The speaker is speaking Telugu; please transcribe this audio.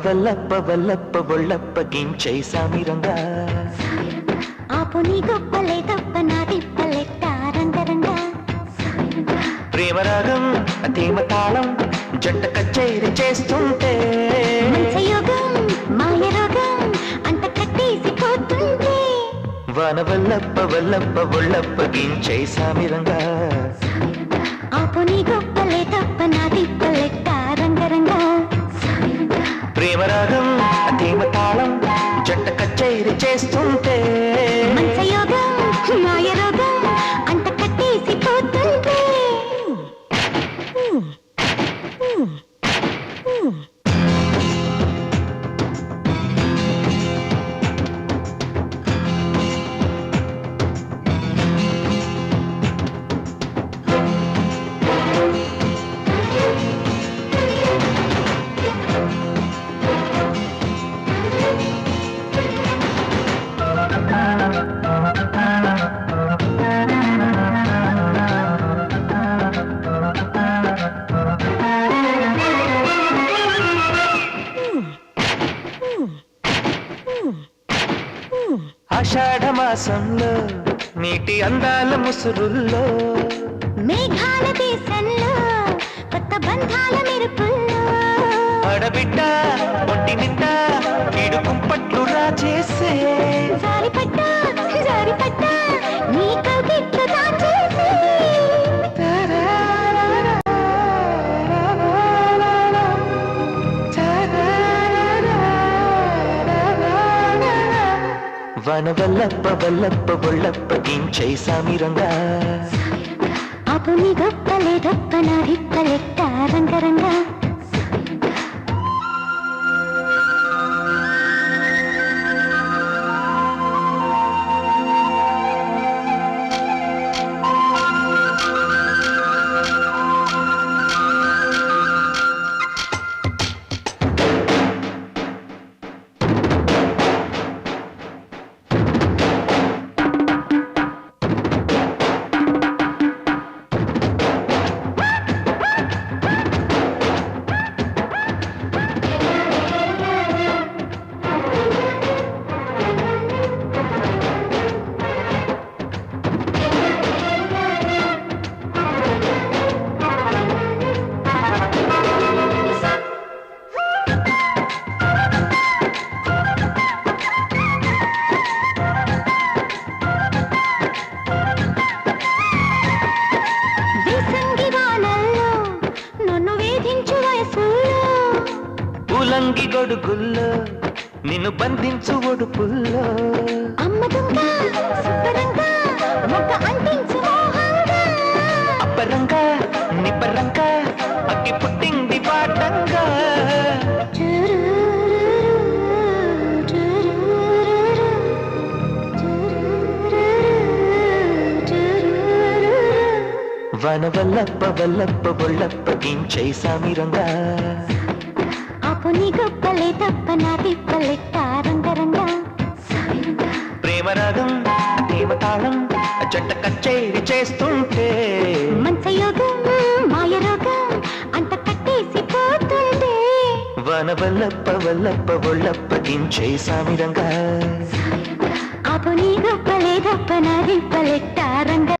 వనవల్లప్ప వల్లప్ప ఒళ్ళప్ప గించై సామిరంగా ఆపు నీ గొప్పలే తప్ప నా తిప్పలెట్ట రంగరంగా ప్రేమరాగం అతీమ తాళం జంట కచేరి చేస్తుంటే మంచయోగం మాయ రోగం అంత కట్టేసిపోతుంటే వనవల్లప్ప వల్లప్ప ఒళ్ళప్ప గించై సామిరంగా ఆపు నీ గొప్పలే తప్ప నా తిప్పలెట్ట రంగరంగా ప్రేమరాగం అతీమ తాళం జంట కచేరి చేస్తుంటే మంచయోగం మాయ రోగం అంత కట్టేసిపోతుంటే ఆషాఢ మాసంలో నీటి అందాల ముసురుల్లో మేఘాల దేశంలో కొత్త బంధాల మెరుపుల్లో ఆడబిడ్డ ఒంటి నిండా కీడు కుంపట్లు రాజేసే జారిపడ్డా నీ కౌగిట్లు దాచేసి వనవల్లప్ప వల్లప్ప ఒళ్ళప్ప గించై సామిరంగా ఆపు నీ గొప్పలే దొప్ప నా రిప్పలెట్ట రంగరంగా ఉలంగి గొడుగుల్లో నిన్ను బంధించు ఒడుపుల్లో అమ్మదంగా సుబ్బరంగా మొక్క అంటించు మోహంగా అప్పరంగా నిబ్బరంగా అగ్గి పుట్టింది పాటంగా వనవల్లప్ప వల్లప్ప ఒళ్ళప్ప గించై సామిరంగా ఆపు నీ గొప్పలే తప్ప నా తిప్పలెట్ట రంగరంగా ప్రేమరాగం ప్రేమ తాళం జంట కచేరి చేస్తుంటే మంచయోగం మాయ రోగం అంత కట్టేసిపోతుంటే వనవల్లప్ప వల్లప్ప ఒళ్ళప్ప గించై సామిరంగా ఆపు నీ గొప్పలే తప్ప నా తిప్పలెట్ట రంగ